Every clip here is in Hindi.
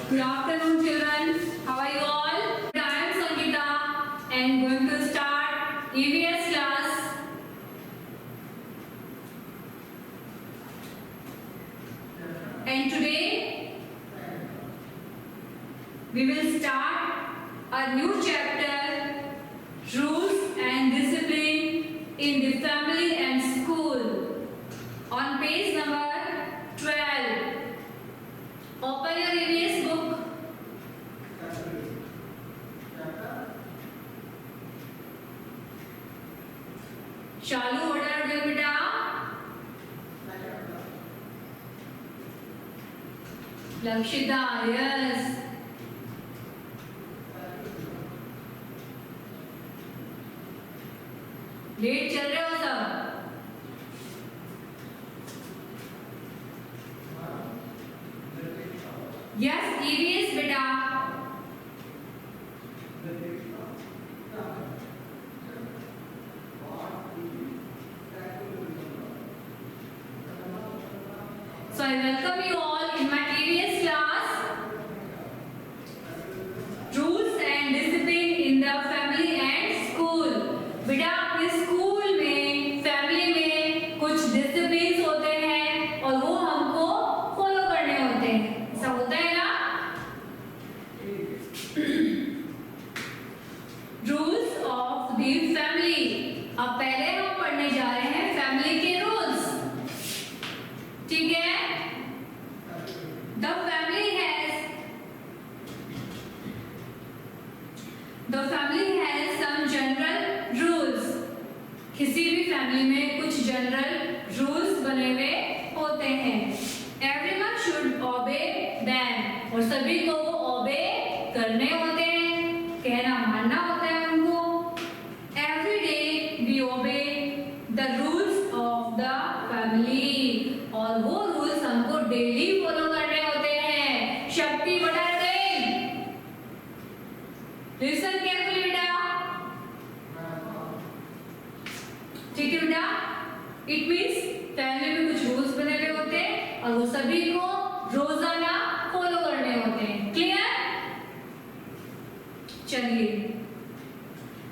Good afternoon, children. How are you all? I am Sangeeta and going to start EVS class. And today we will start a new chapter, Rules and Discipline in the Family and School, on page number 12. Open your EVS book. Shalu, what are you doing, beta? Lakshita, yes. Late चल रहे हो सब? Yes, EVS बेटा. So I welcome you all in my EVS class. Rules and discipline in the family and school. बेटा अपने स्कूल में, फैमिली में कुछ डिसिप्लिन होते हैं और वो हमको फॉलो करने होते हैं. ऐसा होता है ना? Rules of the family. अब पहले हम पढ़ने जा रहे हैं फैमिली के रूल्स. ठीक है? The family has some general rules. किसी भी फैमिली में कुछ जनरल रूल्स बने हुए होते हैं. Everyone should obey them. और सभी को वो obey करने होते हैं, कहना मानना होता है उनको. Every day we obey the rules of the family. और वो रूल्स हमको डेली फॉलो करने होते हैं. शक्ति बढ़ा गई. लिसन केयरफुली बेटा. ठीक है बेटा? इट मीन्स फैमिली में कुछ रूल्स बने हुए होते हैं और वो सभी को रोजाना फॉलो करने होते हैं. क्लियर? चलिए,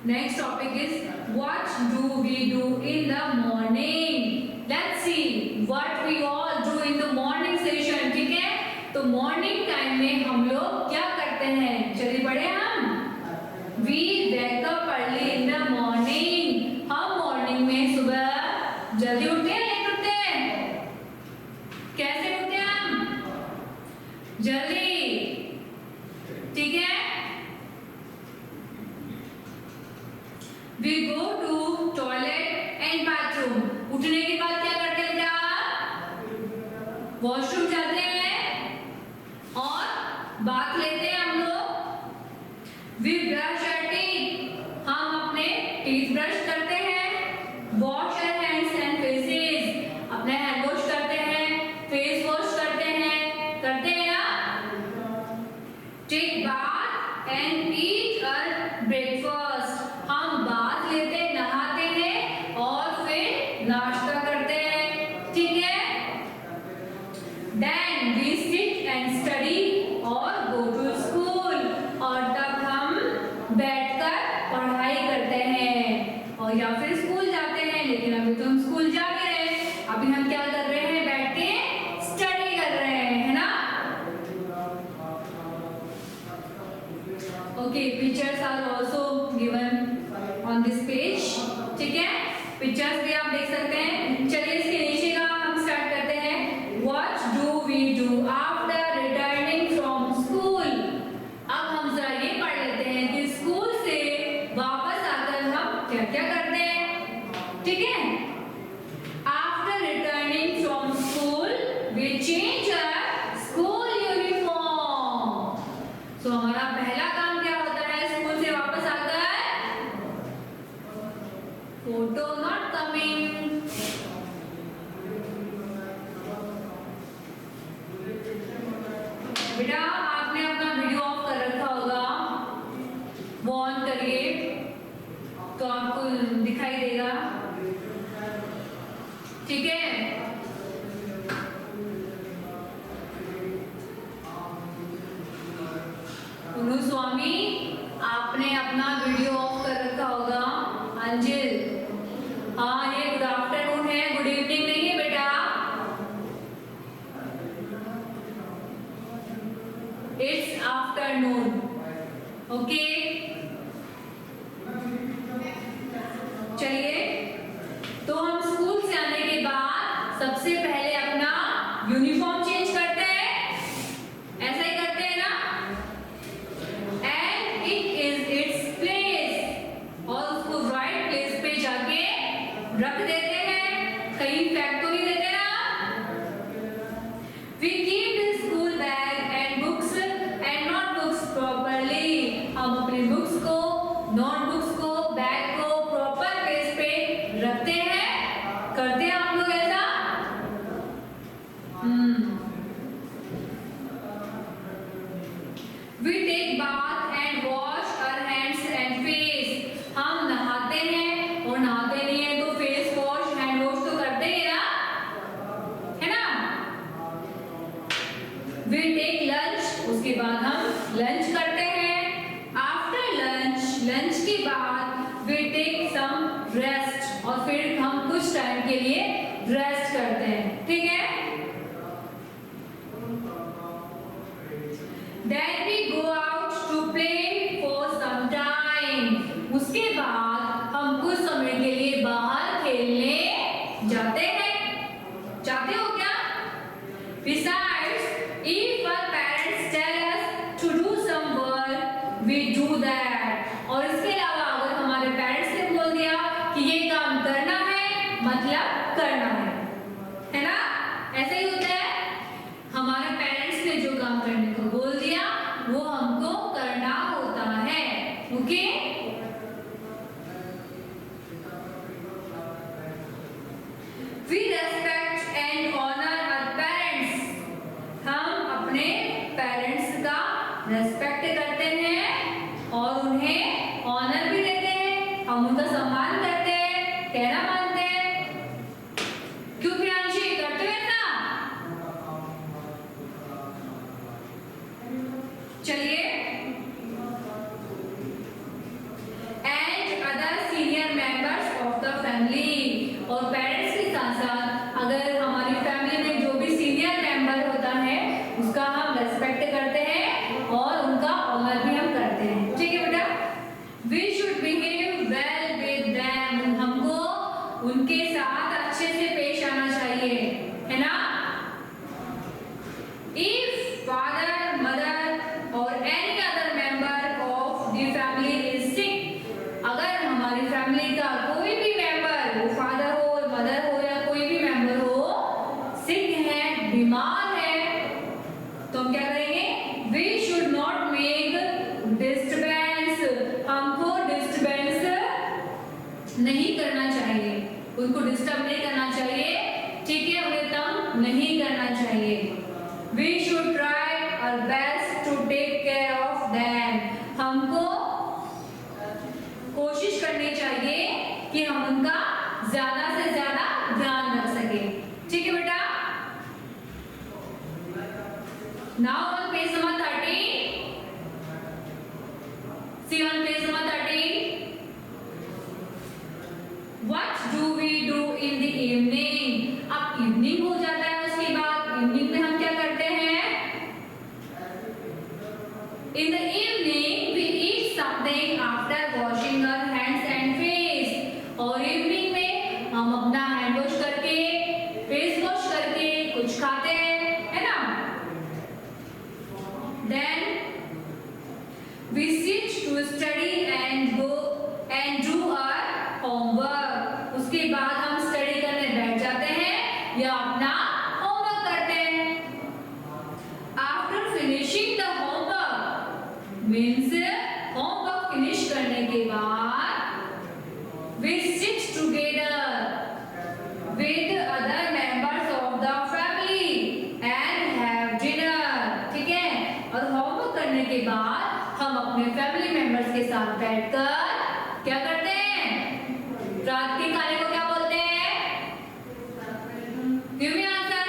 next topic is what do we do in the morning. Let's see what we all do in the morning session. ठीक है? तो मॉर्निंग टाइम में हम लोग क्या करते हैं? चलिए पढ़े हम. We wake up early in the morning. हम मॉर्निंग में सुबह जल्दी उठते हैं, लेट उठते हैं? कैसे उठते हैं हम? जल्दी. ठीक है? We go to toilet and bathroom. उठने के बाद क्या करते हैं बेटा? वॉशरूम जाते हैं और बाथ लेते हैं हम लोग. We brush our teeth. हम अपने टीथ ब्रश करते हैं. Wash our hands and faces. अपने हैंड वॉश करते हैं, फेस वॉश करते हैं ना? Take bath and eat our breakfast. हम बाथ लेते हैं, नहाते हैं और फिर नाश्ता करते हैं. ठीक है? Then we sit and study और go to school. और तब हम बैठकर पढ़ाई करते हैं और या फिर स्कूल जाते हैं. लेकिन अभी तो हम स्कूल जा के रहे. अभी हम क्या कर रहे हैं? बैठ के स्टडी कर रहे हैं, है ना? Okay, pictures are also given on this page. ठीक है? पिक्चर्स भी आप देख सकते हैं. चलिए इसके नीचे का हम स्टार्ट करते हैं. What do we do after returning from school? अब हम जरा ये पढ़ लेते हैं कि स्कूल से वापस आकर हम क्या क्या करते हैं. ठीक है? After returning from school, we change our school uniform. So हमारा पहला काम क्या होता है स्कूल से वापस आकर? Photo not coming. बेटा आपने अपना वीडियो ऑफ कर रखा होगा, वो ऑन करिए तो आपको दिखाई देगा. ठीक है? सबसे पहले अपना यूनिफॉर्म चेंज करते हैं, ऐसा ही करते हैं ना, and it is its place, और उसको राइट प्लेस पे जाके रख देते हैं, कहीं फेंक तो नहीं देते ना। We keep the school bag and books and notebooks properly, हम अपनी बुक्स को, नोटबुक्स को, बैग को प्रॉपर प्लेस पे रखते हैं। करते हैं आप लोग ऐसा? We take bath and wash our hands and face. हम नहाते हैं और नहाते नहीं है तो फेस वॉश, हैंड वॉश तो करते हैं ना, है ना? We take lunch, उसके बाद हम लंच करते हैं। After lunch, लंच के बाद we take some rest, और फिर हम कुछ टाइम के लिए रेस्ट करते हैं, ठीक है? Then we go out to play for some time. उसके बाद हम कुछ समय के लिए बाहर खेलने जाते हैं। जाते हो क्या? Besides, if our parents tell us to do some work, we do that. और इसके अलावा अगर हमारे पेरेंट्स ने बोल दिया कि ये काम करना है, मतलब करना है ना? ऐसा ही होता है। हमारे पेरेंट्स ने जो काम करने को बोल दिया वो हमको करना होता है, okay? We respect and honor our parents. हम अपने पेरेंट्स का रेस्पेक्ट करते हैं और उन्हें ऑनर भी देते हैं, हम उनका सम्मान करते हैं, कहना मानते हैं। क्यों प्रियांशी, करते हैं ना? चलिए, and other senior members of the family, और पेरेंट्स के साथ साथ अगर हमारी फैमिली में जो भी सीनियर मेंबर होता है उसका हम रेस्पेक्ट करते हैं और उनका ऑनर भी हम करते हैं, ठीक है बेटा? We should behave well with them, हमको उनके साथ अच्छे से पेश आना चाहिए, है ना? If father, mother or any other member of the family is sick, अगर हमारी फैमिली का कोई भी मेंबर, वो फादर हो, मदर हो या कोई भी मेंबर हो, सिक है, बीमार है, तो हम क्या करेंगे? We should not make disturbance, हमको डिस्टर्बेंस नहीं करना चाहिए, उनको डिस्टर्ब नहीं करना चाहिए, ठीक है? उन्हें तंग नहीं करना चाहिए। We should try our best to take care of them, हमको कोशिश करनी चाहिए कि हम उनका ज्यादा से ज्यादा ध्यान रख सके, ठीक है बेटा? Now on page number 13, see on page number 13, what do we do in the evening? अब इवनिंग हो जाता है, उसके बाद इवनिंग में हम क्या करते हैं? In the evening, we eat something after washing our hands and face. और इवनिंग में हम अपना हैंड वॉश करके, फेस वॉश करके कुछ खाते हैं, है ना? Then we sit to study and go and do our homework. उसके बाद हम स्टडी करने बैठ जाते हैं या अपना होमवर्क करते हैं। After finishing the means homework finish करने के बाद we sit together with other members of the family and have dinner, ठीक है? और होमवर्क करने के बाद हम अपने फैमिली मेंबर्स के साथ बैठकर क्या करते हैं? रात के खाने को क्या बोलते हैं? Give me answer.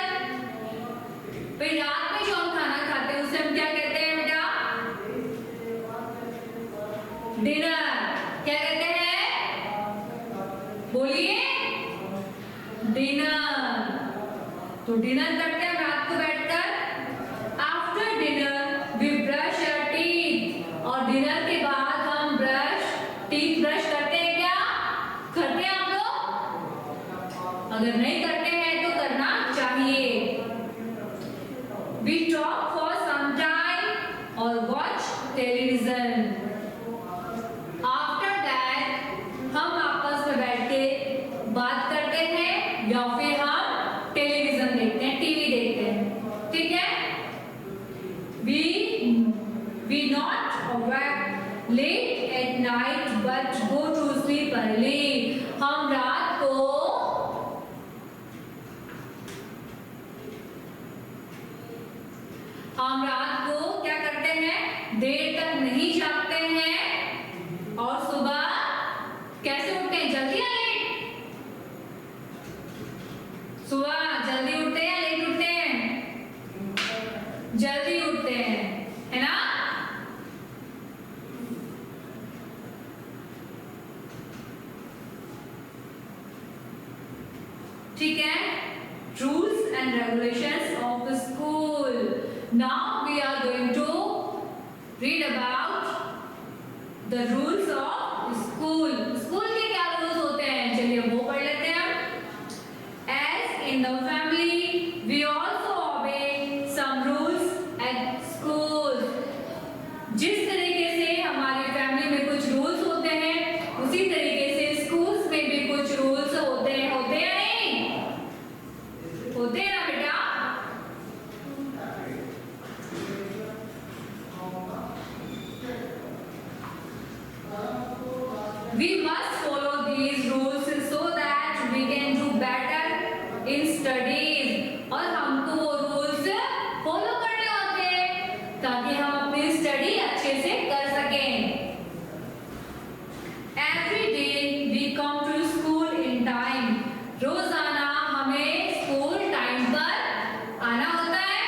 भाई रात में जो हम खाना खाते हैं उसे हम क्या कहते हैं बेटा? डिनर। क्या कहते हैं? बोलिए, डिनर। तो डिनर करते हैं रात को बैठकर। After dinner we brush our teeth, और डिनर के बाद हम टीथ ब्रश करते हैं क्या? करते हैं आप लोग? अगर नहीं करते हैं तो करना फिर हम टेलीविजन देखते हैं, टीवी देखते हैं, ठीक है। We not awake late at night but go to sleep early. हम रात को क्या करते हैं, देर तक नहीं जागते हैं और सुबह कैसे उठते हैं, जल्दी या लेट? सुबह जल्दी उठते हैं या लेट उठते हैं? जल्दी उठते हैं, है ना। ठीक है, rules and regulations of school. Now we are going to read about the rules of school. School के क्या रूल्स होते हैं, चलिए वो पढ़ लेते हैं हम। As in the family we also obey some rules at school. जिस तरीके से हमारी फैमिली में कुछ रूल्स होते हैं, उसी तरीके से स्कूल्स में भी कुछ रूल्स होते हैं। होते हैं नहीं? होते हैं ना बेटा? We must follow these rules so that we can do better in studies। और हमको वो रूल्स फॉलो करने होते हैं ताकि हम अपनी स्टडी अच्छे से कर सकें। Every day we come to school in time। रोजाना हमें स्कूल टाइम पर आना होता है।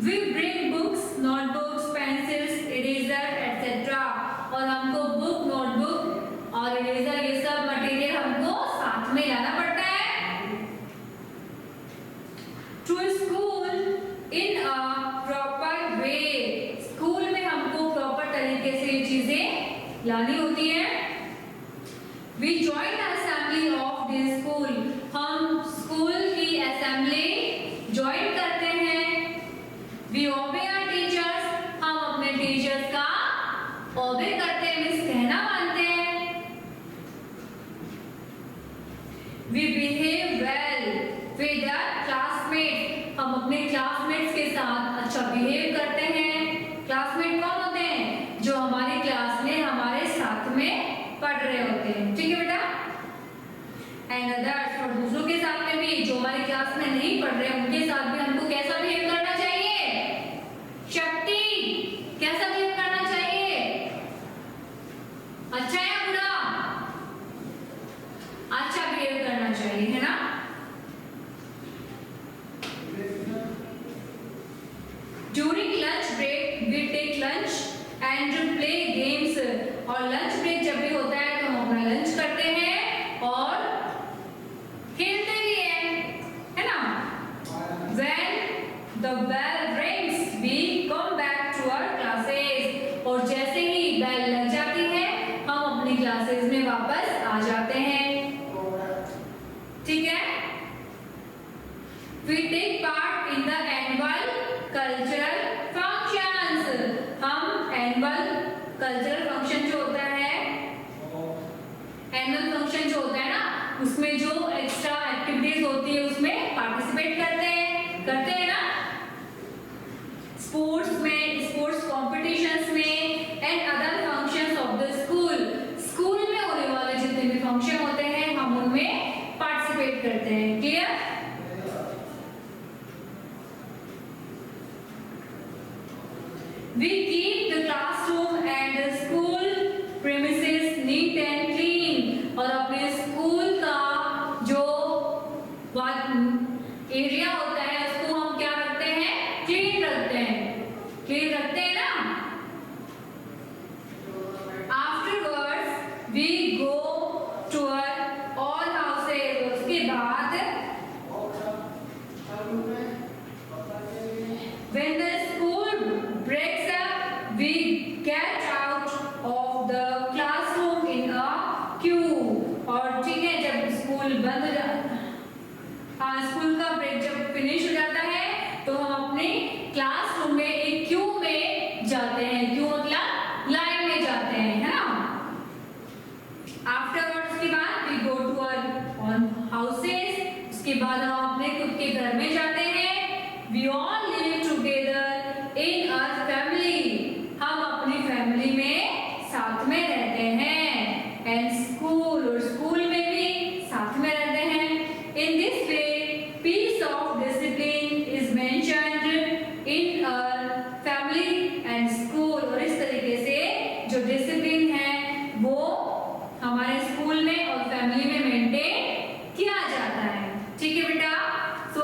We bring books, notebooks, pencils, eraser, etc। और हमको बुक, नोटबुक और इरेजर ये सब मटेरियल हमको साथ में लाना पड़ता है। To school in a proper way. School में हमको प्रॉपर तरीके से ये चीजें लानी होती है। We join assembly of the school. हम स्कूल की असेंबली ज्वाइन करते हैं। वी ओबे आवर टीचर्स। हम अपने टीचर्स का ओबे करते हैं, मीन्स कहना मानते हैं। We behave well with our classmates. हम अपने क्लासमेट्स के साथ अच्छा बिहेव करते हैं। क्लासमेट कौन होते हैं? जो हमारी क्लास में हमारे साथ में पढ़ रहे होते हैं, ठीक है बेटा। एंड अदर्स, और दूसरों के साथ में भी, जो हमारी क्लास में नहीं पढ़ रहे उनके साथ भी हमको कैसा बिहेव करना चाहिए? शक्ति, कैसा बिहेव करना चाहिए? अच्छा या बुरा? अच्छा बिहेव करना चाहिए, है ना। During lunch break we take lunch and play games. और लंच ब्रेक जब भी होता है तो हम अपना लंच करते हैं और खेलते भी हैं, है ना। When the bell rings we come back to our classes। और जैसे ही बेल लग जाती है हम अपनी क्लासेस में वापस आ जाते हैं, ठीक है। We take part in the annual cultural functions। हम एनुअल कल्चरल फंक्शन जो होता है, एनुअल फंक्शन जो होता है ना, उसमें जो एक्स्ट्रा एक्टिविटीज होती है उसमें पार्टिसिपेट करते हैं ना। स्पोर्ट्स में, स्पोर्ट्स कॉम्पिटिशन्स में and other functions of the school. School में होने वाले जितने भी फंक्शन होते हैं हम उनमें पार्टिसिपेट करते हैं, clear. We keep the classroom and the school premises neat and clean। और अपने स्कूल का जो एरिया होता है उसको हम क्या रखते हैं? क्लीन रखते हैं, क्लीन रखते हैं ना। Afterwards we go to all houses। उसके बाद when the school breaks up we get out of the classroom in a queue। और ठीक है, जब स्कूल बंद हो जाता, हाँ स्कूल का ब्रेक जब फिनिश हो जाता है तो हम अपने क्लासरूम में एक क्यू में जाते हैं। क्यू मतलब लाइन में जाते हैं, है ना। आफ्टरवर्ड्स के बाद we go to our own बाद हम अपने खुद के घर में जाते हैं। We all live together in our family, हम अपनी फैमिली में साथ में रहते हैं। एंड स्कूल, और स्कूल में भी साथ में रहते हैं। In this way peace of discipline is mentioned in our family and school, और इस तरीके से जो डिसिप्लिन है वो हमारे स्कूल में और फैमिली में मेंटेन किया जाता है। ठीक है बेटा, so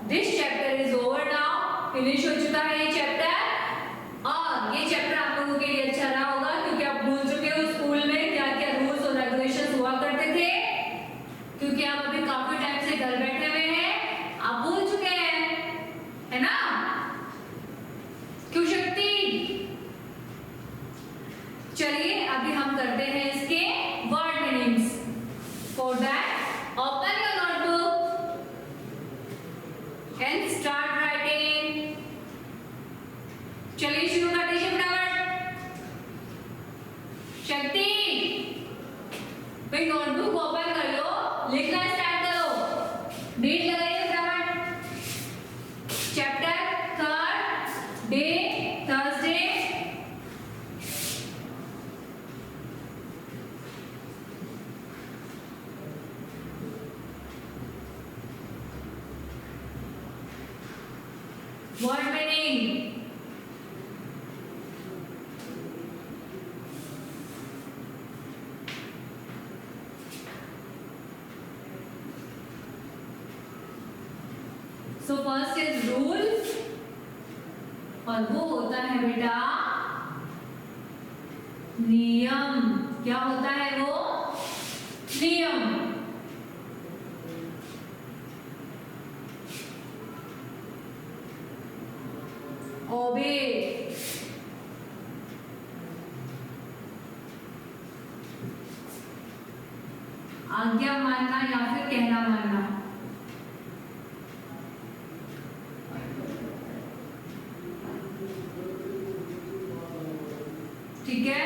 this chapter is over now, finish हो चुका है ये चैप्टर। और ये चैप्टर आप लोगों के लिए अच्छा रहा होगा क्योंकि आप भूल चुके हो स्कूल में क्या क्या रूल्स और रेगुलेशंस हुआ करते थे, क्योंकि आप अभी काफी टाइम से घर बैठे हुए हैं, आप भूल चुके हैं, है ना? क्यों शक्ति? चलिए अभी हम करते हैं इसके word meanings. For that open your notebook and start writing. चलिए शुरू कर दीजिए फटाफट। शक्ति, भाई नोटबुक ओपन कर लो, लिखना स्टार्ट करो, डेट लगाइए फटाफट। Chapter 3, day Thursday. Word meaning, so first is rule, और वो होता है बेटा नियम। क्या होता है वो? नियम। ओबे, आज्ञा मानना या फिर कहना मानना। ठीक है,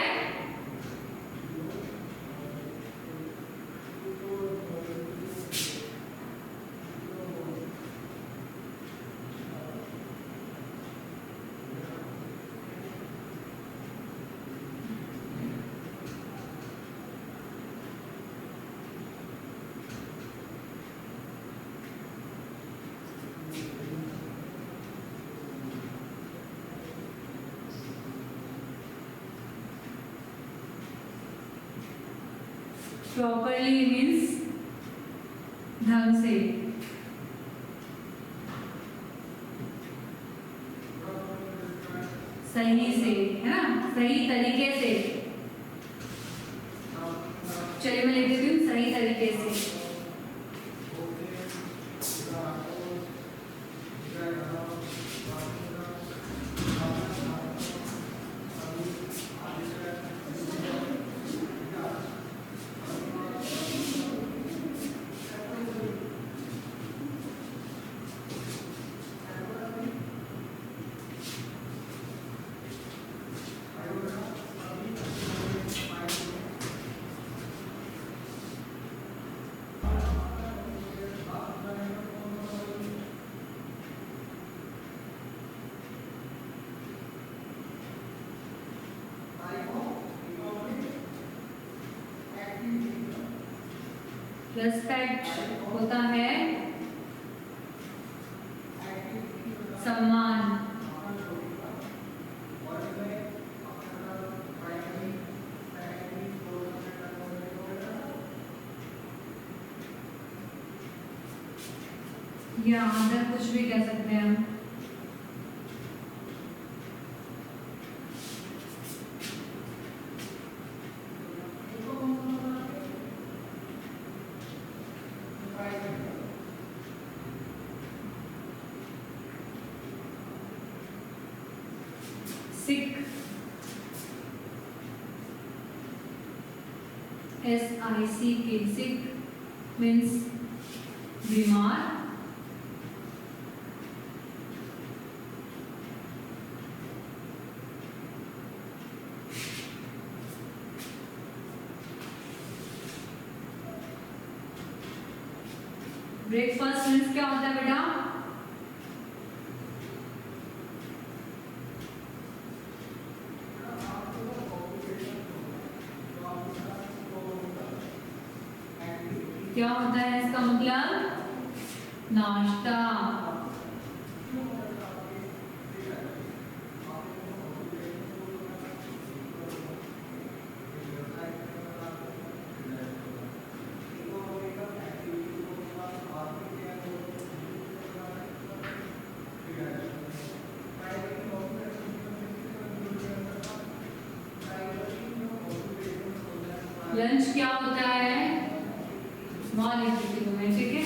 प्रॉपरली मीन्स ढंग से, सही से, है ना? सही तरीके से। चलिए मैं लिख देती हूँ सही तरीके से। रेस्पेक्ट होता है सम्मान। या आदर, कुछ भी कह सकते हैं हम। सिक, SICK, सिक मीन्स बीमार। ब्रेकफास्ट मीन्स क्या होता है बेटा? क्या होता है इसका मतलब? नाश्ता। लंच क्या होता है? मॉर्निंग में, ठीक है।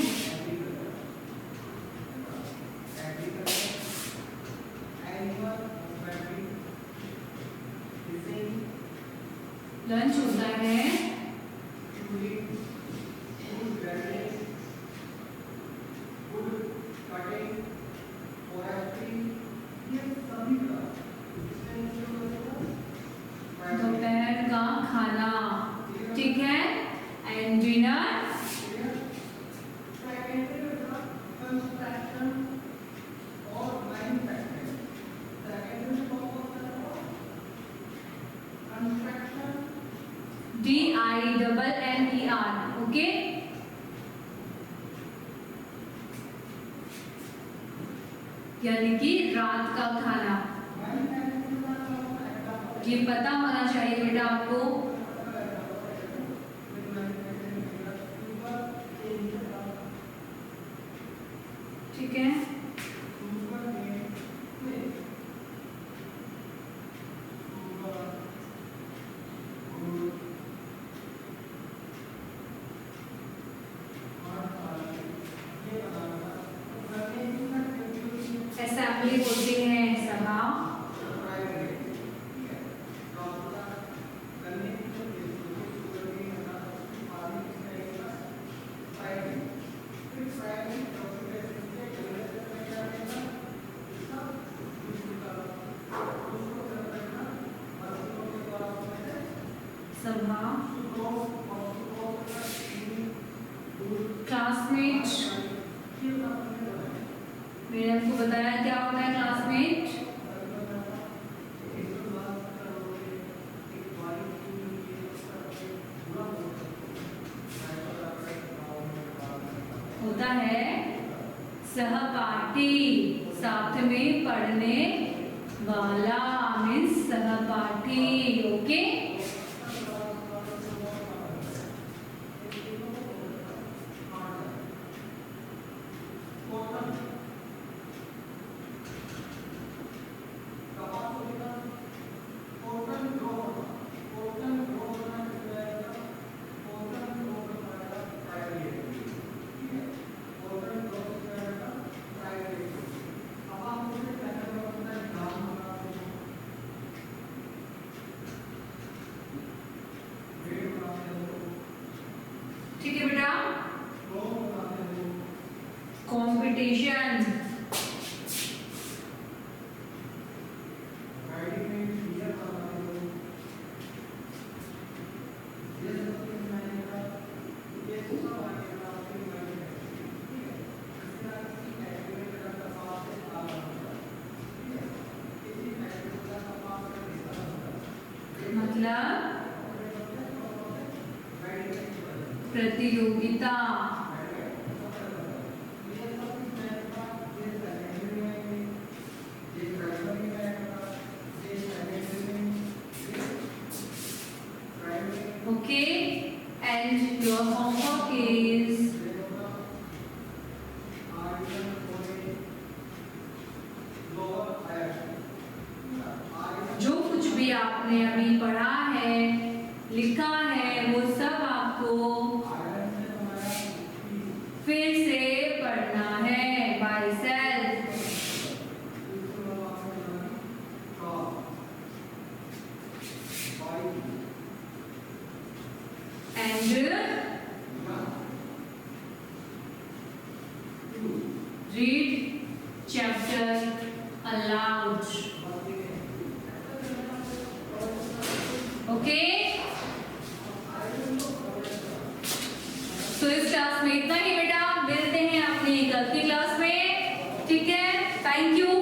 लंच होता है दोपहर का खाना, ठीक है। And dinner DINNER, okay. यानी कि रात का खाना। ये पता होना चाहिए बेटा आपको। ठीक है। असेंबली बोलते हैं सभा। सभा। क्लासमेट, मैंने आपको बताया क्या होता है क्लासमेट? होता है सहपाठी, साथ में पढ़ने वाला मीन्स सहपाठी, ओके। ठीक है बेटा। कंपटीशन, मतलब प्रतियोगिता। Okay, and your homework is जो कुछ भी आपने अभी पढ़ा है, लिखा है, वो सब आपको फिर से पढ़ना है by self. And read chapter allowed, okay. तो इस क्लास में इतना ही बेटा, मिलते हैं थैंक यू।